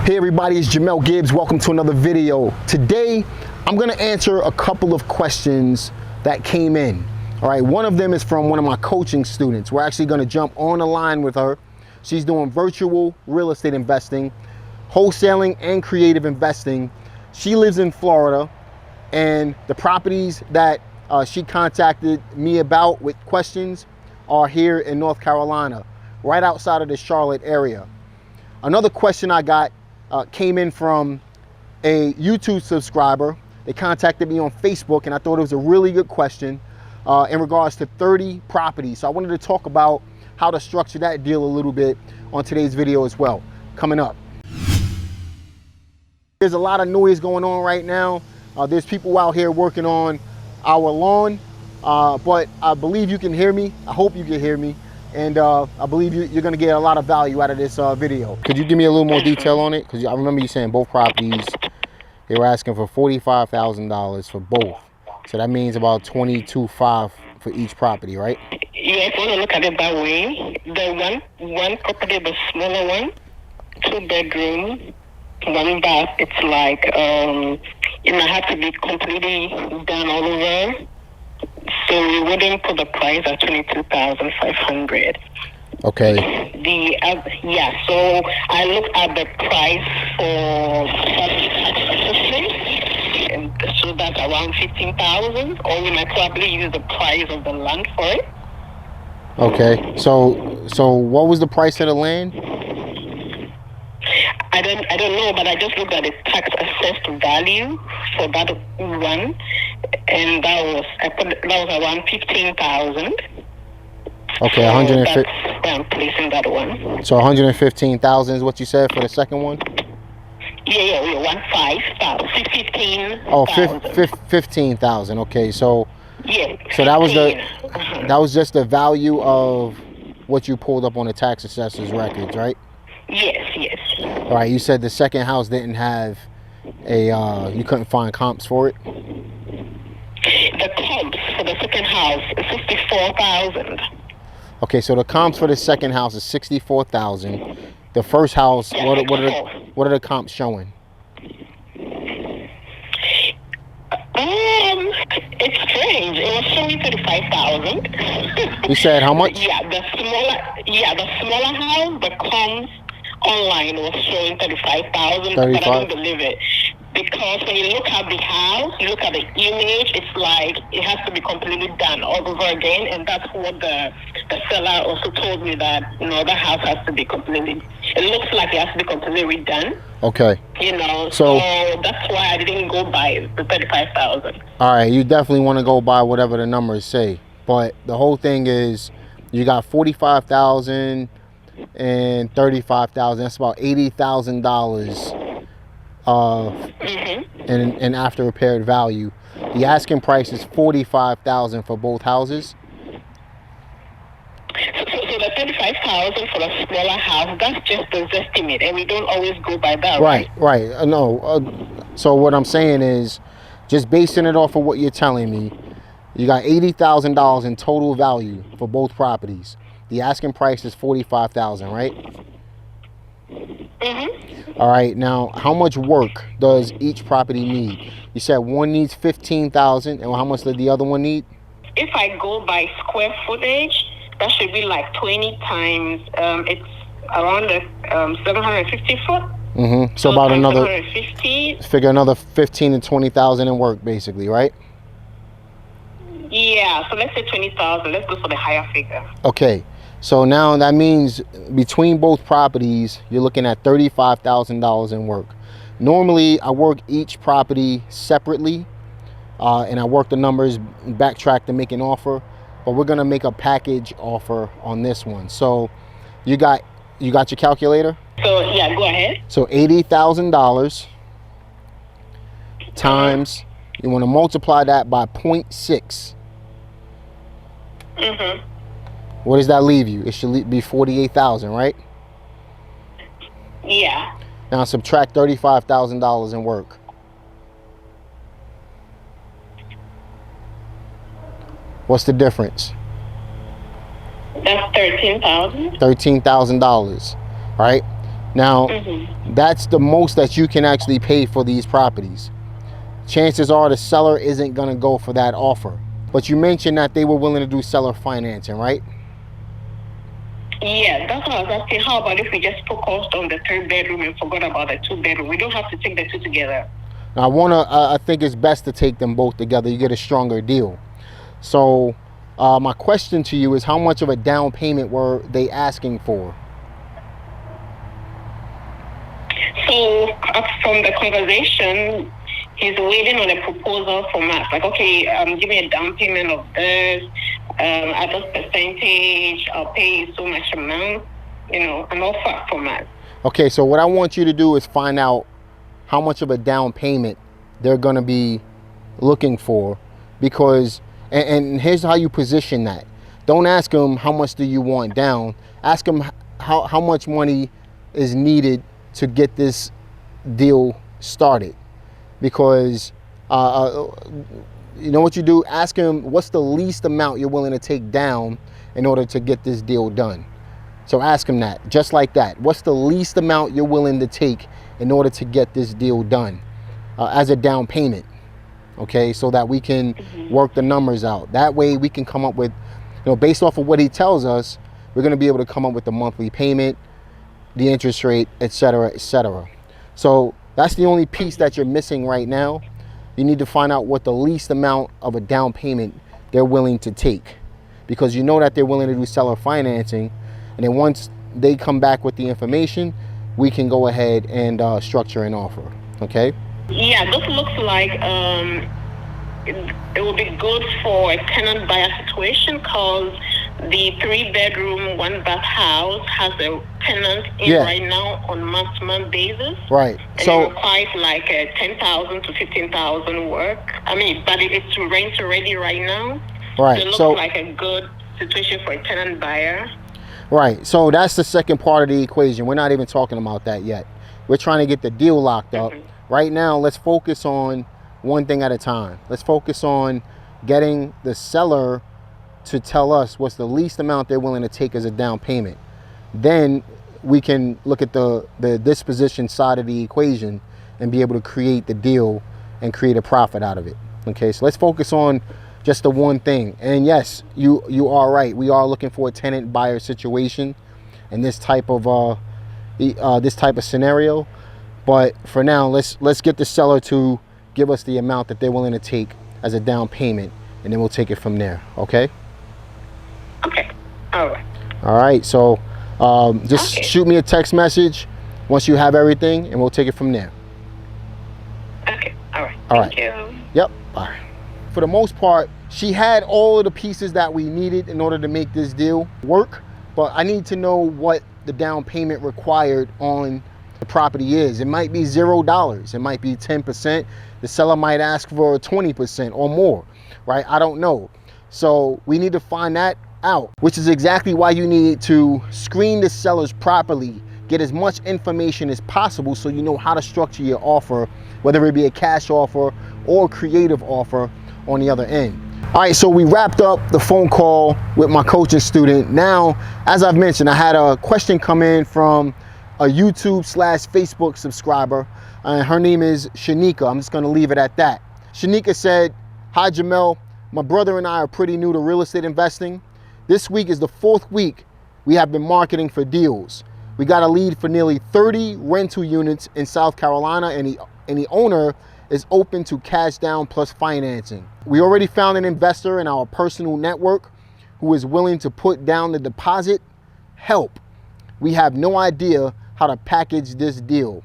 Hey everybody, it's Jamel Gibbs. Welcome to another video. Today, I'm gonna answer a couple of questions that came in. All right, one of them is from one of my coaching students. We're actually gonna jump on the line with her. She's doing virtual real estate investing, wholesaling, and creative investing. She lives in Florida, and the properties that she contacted me about with questions are here in North Carolina, right outside of the Charlotte area. Another question I got came in from a YouTube subscriber. They contacted me on Facebook, and I thought it was a really good question in regards to 30 properties. So I wanted to talk about how to structure that deal a little bit on today's video as well, coming up. There's a lot of noise going on right now. There's people out here working on our lawn, but I believe you can hear me. I hope you can hear me. And I believe you're going to get a lot of value out of this video. Could you give me a little more detail on it? Because I remember you saying both properties, they were asking for $45,000 for both. So that means about $22,500 for each property, right? Yes, I want to look at it that way. The one property, the smaller one, 2-bedroom, 1 bath, it's like, it might have to be completely done all over. So we wouldn't put the price at $22,500. Okay. So I looked at the price for assistance, and so that's around $15,000. Or we might probably use the price of the land for it. Okay. So what was the price of the land? I don't know, but I just looked at the tax assessed value for that one, and that was around $15,000. Okay, so 150. That's where I'm placing that one. So 115,000 is what you said for the second one? Yeah, 15,000. Oh, 15,000. Okay, so yeah. So that was just the value of what you pulled up on the tax assessor's records, right? Yes. All right, you said the second house didn't have you couldn't find comps for it? The comps for the second house is $64,000. Okay, so the comps for the second house is $64,000. The first house, yeah, what are the comps showing? It's strange. It was showing $35,000. You said how much? The smaller house, the comps online was showing $35,000, but I don't believe it. Because when you look at the house, you look at the image, it's like it has to be completely done all over again, and that's what the seller also told me, that the house has to be completely, it looks like it has to be completely redone. Okay. So that's why I didn't go by the $35,000. All right, you definitely want to go by whatever the numbers say, but the whole thing is you got $45,000 and $35,000. That's about $80,000 in after repaired value. The asking price is $45,000 for both houses. So the $35,000 for the smaller house, that's just the estimate, and we don't always go by that, right? Right. No. So what I'm saying is, just basing it off of what you're telling me, you got $80,000 in total value for both properties. The asking price is $45,000, right? All right. Now, how much work does each property need? You said one needs $15,000, and how much does the other one need? If I go by square footage, that should be like 20 times. It's around 750 foot. So about another 750. Figure another 15 to 20,000 in work, basically, right? Yeah. So let's say 20,000. Let's go for the higher figure. Okay. So now that means between both properties, you're looking at $35,000 in work. Normally, I work each property separately, and I work the numbers, backtrack to make an offer. But we're gonna make a package offer on this one. So you got your calculator? So yeah, go ahead. So $80,000 times, you want to multiply that by 0.6. What does that leave you? It should be 48,000, right? Yeah. Now subtract $35,000 in work. What's the difference? That's $13,000. $13,000, right? Now, that's the most that you can actually pay for these properties. Chances are the seller isn't going to go for that offer. But you mentioned that they were willing to do seller financing, right? Yeah, that's what I was asking. How about if we just focused on the 3-bedroom and forgot about the 2-bedroom? We don't have to take the two together. Now, I think it's best to take them both together. You get a stronger deal. So my question to you is, how much of a down payment were they asking for? So from the conversation, he's waiting on a proposal from us. Like, okay, give me a down payment of this, at this percentage, I'll pay so much amount, an offer from us. Okay, so what I want you to do is find out how much of a down payment they're going to be looking for, because, and here's how you position that. Don't ask them how much do you want down. Ask them how much money is needed to get this deal started. Because you know what you do? Ask them what's the least amount you're willing to take down in order to get this deal done. So ask them that, just like that. What's the least amount you're willing to take in order to get this deal done as a down payment? Okay, so that we can work the numbers out. That way we can come up with, based off of what he tells us, we're going to be able to come up with the monthly payment, the interest rate, etc., etc. So that's the only piece that you're missing right now. You need to find out what the least amount of a down payment they're willing to take, because you know that they're willing to do seller financing. And then once they come back with the information, we can go ahead and structure an offer. Okay? Yeah, this looks like it will be good for a tenant buyer situation, because the 3-bedroom, 1-bath house has a tenant in right now on month-to-month basis. Right. And so it requires like a 10,000 to 15,000 work. I mean, but it's rent already right now. Right. So it looks like a good situation for a tenant buyer. Right. So that's the second part of the equation. We're not even talking about that yet. We're trying to get the deal locked up. Right now, let's focus on one thing at a time. Let's focus on getting the seller to tell us what's the least amount they're willing to take as a down payment. Then we can look at the disposition side of the equation and be able to create the deal and create a profit out of it. Okay, so let's focus on just the one thing. And yes, you are right. We are looking for a tenant buyer situation in this type of scenario. But for now, let's get the seller to give us the amount that they're willing to take as a down payment, and then we'll take it from there. Okay? Okay. All right. All right. So just shoot me a text message once you have everything, and we'll take it from there. Okay. All right. Thank you. Yep. All right. For the most part, she had all of the pieces that we needed in order to make this deal work, but I need to know what the down payment required on the property is. It might be $0. It might be 10%. The seller might ask for 20% or more, right? I don't know. So we need to find that out, which is exactly why you need to screen the sellers properly, get as much information as possible so you know how to structure your offer, whether it be a cash offer or a creative offer on the other end. All right, so we wrapped up the phone call with my coaching student. Now, as I've mentioned, I had a question come in from a YouTube/Facebook subscriber. Her name is Shanika. I'm just gonna leave it at that. Shanika said, "Hi Jamel, my brother and I are pretty new to real estate investing. This week is the 4th week we have been marketing for deals. We got a lead for nearly 30 rental units in South Carolina, and the owner is open to cash down plus financing. We already found an investor in our personal network who is willing to put down the deposit. Help. We have no idea how to package this deal.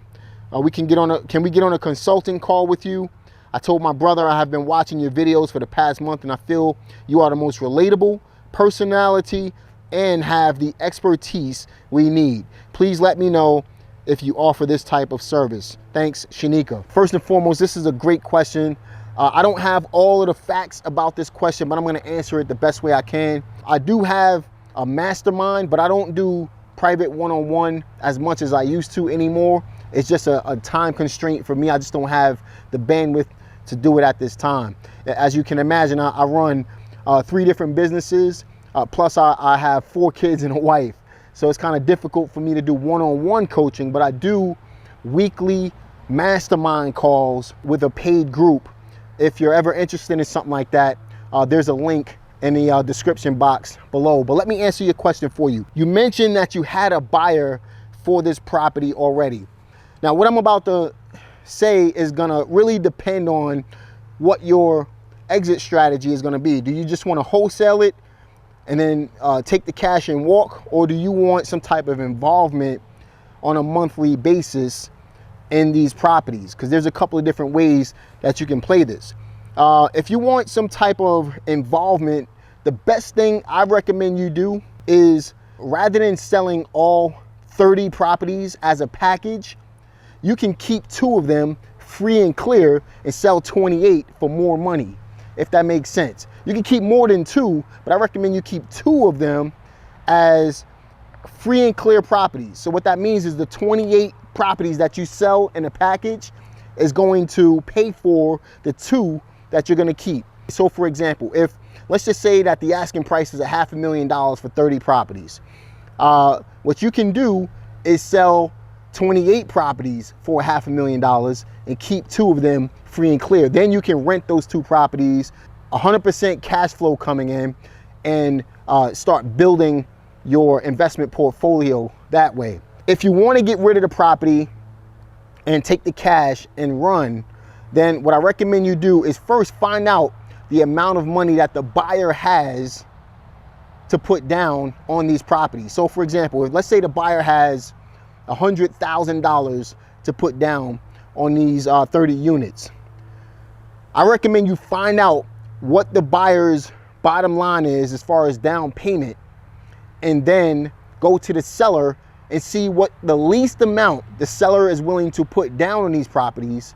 Can we get on a consulting call with you? I told my brother I have been watching your videos for the past month, and I feel you are the most relatable personality and have the expertise we need. Please let me know if you offer this type of service. Thanks, Shanika." First and foremost, this is a great question. I don't have all of the facts about this question, but I'm going to answer it the best way I can. I do have a mastermind, but I don't do private one-on-one as much as I used to anymore. It's just a time constraint for me. I just don't have the bandwidth to do it at this time. As you can imagine, I run 3 different businesses, plus I have 4 kids and a wife. So it's kind of difficult for me to do one-on-one coaching, but I do weekly mastermind calls with a paid group. If you're ever interested in something like that, there's a link in the description box below. But let me answer your question for you. You mentioned that you had a buyer for this property already. Now, what I'm about to say is gonna really depend on what your exit strategy is gonna be. Do you just wanna wholesale it and then take the cash and walk? Or do you want some type of involvement on a monthly basis in these properties? Because there's a couple of different ways that you can play this. If you want some type of involvement, the best thing I recommend you do is, rather than selling all 30 properties as a package, you can keep 2 of them free and clear and sell 28 for more money, if that makes sense. You can keep more than 2, but I recommend you keep 2 of them as free and clear properties. So what that means is the 28 properties that you sell in a package is going to pay for the 2 that you're gonna keep. So for example, if, let's just say that the asking price is $500,000 for 30 properties. What you can do is sell 28 properties for $500,000 and keep 2 of them free and clear. Then you can rent those 2 properties, 100% cash flow coming in, and start building your investment portfolio that way. If you want to get rid of the property and take the cash and run, then what I recommend you do is first find out the amount of money that the buyer has to put down on these properties. So for example, if let's say the buyer has $100,000 to put down on these 30 units. I recommend you find out what the buyer's bottom line is as far as down payment, and then go to the seller and see what the least amount the seller is willing to put down on these properties.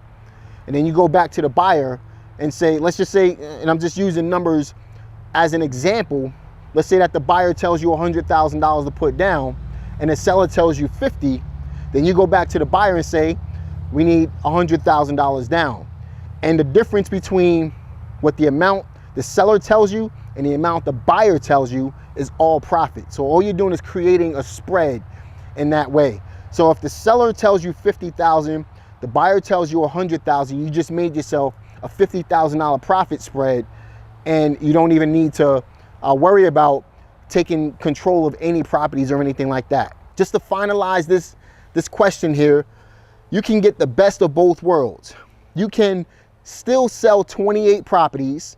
And then you go back to the buyer and say, let's just say, and I'm just using numbers as an example, let's say that the buyer tells you $100,000 to put down and the seller tells you 50, then you go back to the buyer and say, we need $100,000 down. And the difference between what the amount the seller tells you and the amount the buyer tells you is all profit. So all you're doing is creating a spread in that way. So if the seller tells you 50,000, the buyer tells you 100,000, you just made yourself a $50,000 profit spread, and you don't even need to worry about taking control of any properties or anything like that. Just to finalize this question here, you can get the best of both worlds. You can still sell 28 properties,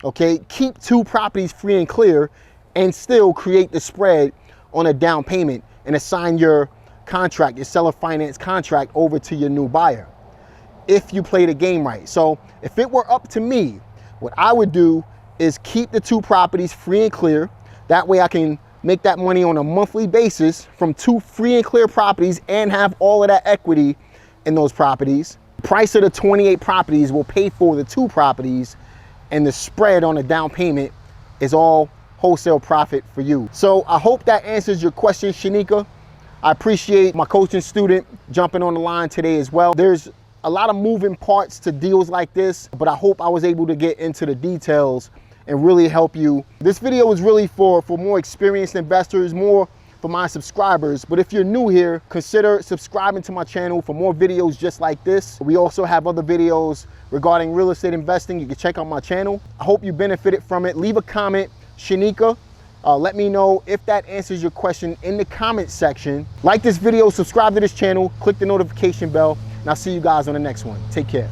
okay, keep 2 properties free and clear, and still create the spread on a down payment and assign your contract, your seller finance contract, over to your new buyer, if you play the game right. So if it were up to me, what I would do is keep the 2 properties free and clear. That way I can make that money on a monthly basis from 2 free and clear properties and have all of that equity in those properties. The price of the 28 properties will pay for the 2 properties, and the spread on the down payment is all wholesale profit for you. So I hope that answers your question, Shanika. I appreciate my coaching student jumping on the line today as well. There's a lot of moving parts to deals like this, but I hope I was able to get into the details and really help you. This video is really for more experienced investors, more for my subscribers. But if you're new here, consider subscribing to my channel for more videos just like this. We also have other videos regarding real estate investing. You can check out my channel. I hope you benefited from it. Leave a comment, Shanika. Let me know if that answers your question in the comment section. Like this video, subscribe to this channel, click the notification bell, and I'll see you guys on the next one. Take care.